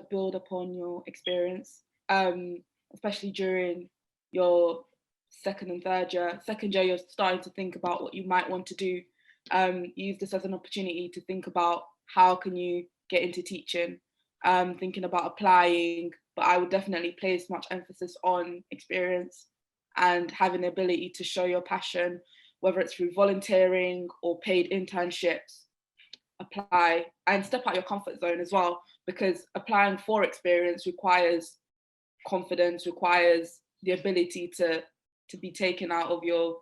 build upon your experience, especially during your second and third year. Second year, you're starting to think about what you might want to do. Use this as an opportunity to think about how can you get into teaching, thinking about applying, but I would definitely place much emphasis on experience and having the ability to show your passion, whether it's through volunteering or paid internships. Apply and step out your comfort zone as well, because applying for experience requires confidence, requires the ability to be taken out of your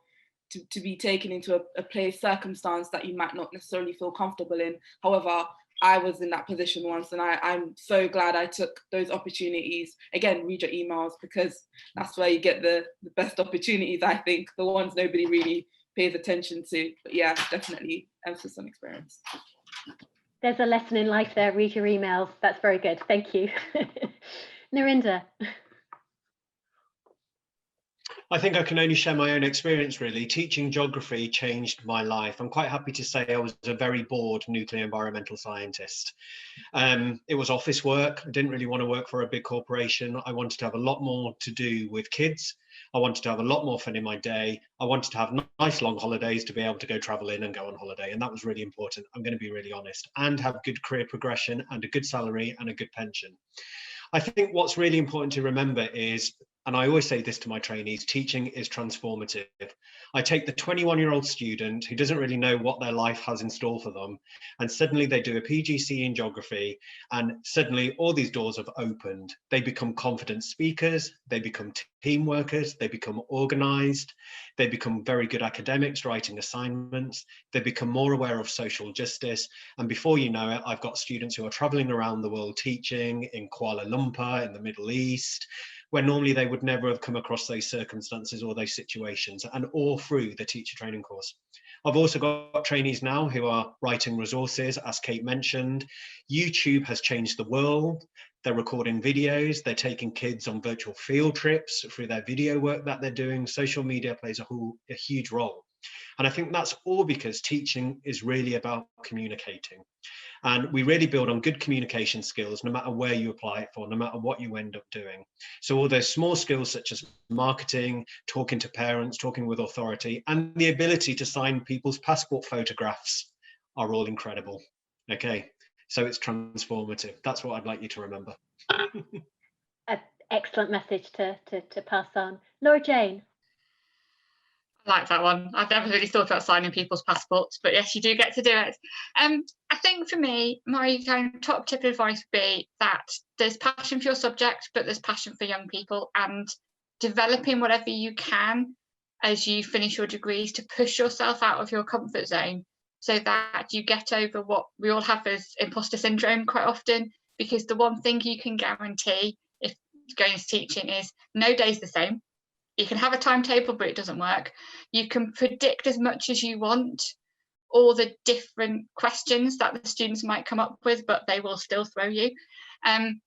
to be taken into a place, circumstance that you might not necessarily feel comfortable in. However, I was in that position once, and I'm so glad I took those opportunities. Again, read your emails, because that's where you get the best opportunities, I think, the ones nobody really pays attention to. But yeah, definitely emphasis on experience. There's a lesson in life there. Read your emails. That's very good. Thank you. Narinder. I think I can only share my own experience, really. Teaching geography changed my life. I'm quite happy to say I was a very bored nuclear environmental scientist. It was office work. I didn't really want to work for a big corporation. I wanted to have a lot more to do with kids. I wanted to have a lot more fun in my day. I wanted to have nice long holidays to be able to go travel in and go on holiday. And that was really important. I'm going to be really honest. And have good career progression and a good salary and a good pension. I think what's really important to remember is, and I always say this to my trainees, teaching is transformative. I take the 21-year-old student who doesn't really know what their life has in store for them, and suddenly they do a PGCE in geography, and suddenly all these doors have opened. They become confident speakers, they become team workers, they become organized, they become very good academics writing assignments, they become more aware of social justice, and before you know it, I've got students who are traveling around the world teaching in Kuala Lumpur, in the Middle East, where normally they would never have come across those circumstances or those situations, and all through the teacher training course. I've also got trainees now who are writing resources, as Kate mentioned. YouTube has changed the world. They're recording videos, they're taking kids on virtual field trips through their video work that they're doing. Social media plays a huge role. And I think that's all because teaching is really about communicating. And we really build on good communication skills, no matter where you apply it for, no matter what you end up doing. So all those small skills such as marketing, talking to parents, talking with authority, and the ability to sign people's passport photographs are all incredible. Okay, so it's transformative. That's what I'd like you to remember. An excellent message to pass on. Laura Jane. I like that one. I've never really thought about signing people's passports, but yes, you do get to do it. I think for me, my kind of top tip of advice would be that there's passion for your subject, but there's passion for young people, and developing whatever you can as you finish your degrees to push yourself out of your comfort zone, so that you get over what we all have as imposter syndrome quite often, because the one thing you can guarantee if going into teaching is no day's the same. You can have a timetable, but it doesn't work. You can predict as much as you want all the different questions that the students might come up with, but they will still throw you. And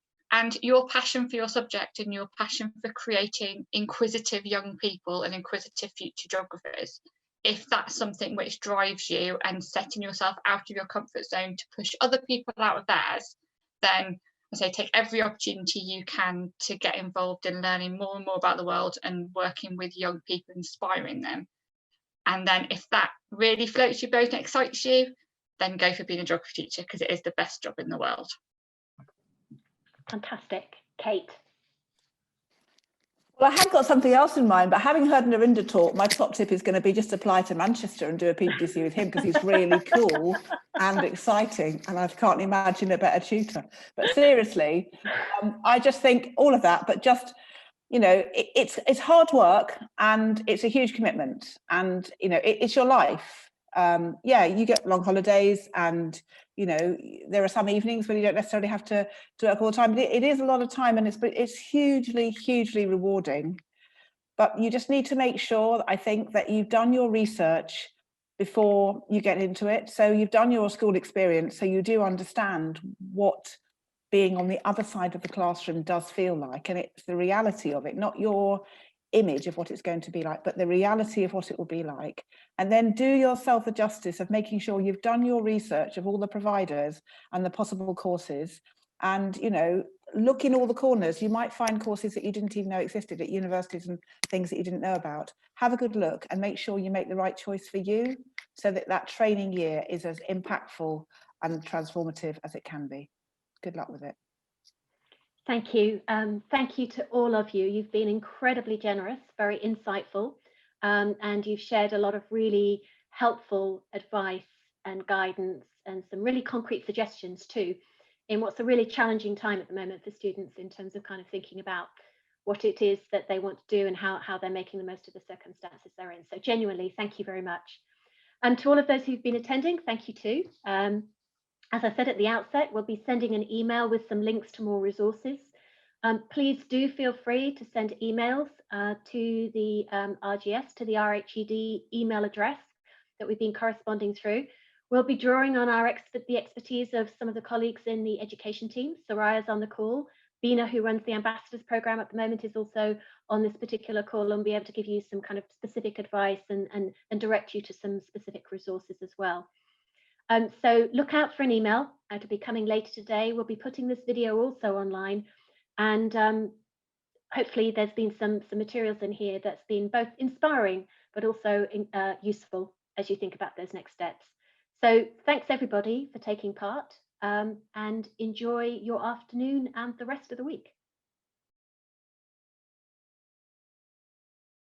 your passion for your subject and your passion for creating inquisitive young people and inquisitive future geographers, if that's something which drives you and setting yourself out of your comfort zone to push other people out of theirs, then I say take every opportunity you can to get involved in learning more and more about the world and working with young people, inspiring them. And then if that really floats your boat and excites you, then go for being a geography teacher, because it is the best job in the world. Fantastic. Kate. Well, I have got something else in mind, but having heard Narinder talk, my top tip is going to be just apply to Manchester and do a PGC with him, because he's really cool and exciting, and I can't imagine a better tutor. But seriously, I just think all of that, but just, you know, it's hard work and it's a huge commitment, and, you know, it's your life. Yeah, you get long holidays, and, you know, there are some evenings when you don't necessarily have to work all the time. It is a lot of time, and it's hugely rewarding. But you just need to make sure, I think, that you've done your research before you get into it. So you've done your school experience, so you do understand what being on the other side of the classroom does feel like, and it's the reality of it, not your image of what it's going to be like, but the reality of what it will be like. And then do yourself the justice of making sure you've done your research of all the providers and the possible courses. And, you know, look in all the corners. You might find courses that you didn't even know existed at universities and things that you didn't know about. Have a good look and make sure you make the right choice for you, so that that training year is as impactful and transformative as it can be. Good luck with it. Thank you. Thank you to all of you. You've been incredibly generous, very insightful, and you've shared a lot of really helpful advice and guidance and some really concrete suggestions too, in what's a really challenging time at the moment for students in terms of kind of thinking about what it is that they want to do and how they're making the most of the circumstances they're in. So genuinely, thank you very much. And to all of those who've been attending, thank you too. As I said at the outset, we'll be sending an email with some links to more resources. Please do feel free to send emails to the RGS, to the RHED email address that we've been corresponding through. We'll be drawing on the expertise of some of the colleagues in the education team. Soraya's on the call. Bina, who runs the Ambassadors Programme at the moment, is also on this particular call and will be able to give you some kind of specific advice and direct you to some specific resources as well. So look out for an email. It'll be coming later today. We'll be putting this video also online, and hopefully there's been some materials in here that's been both inspiring but also useful as you think about those next steps. So thanks everybody for taking part, and enjoy your afternoon and the rest of the week.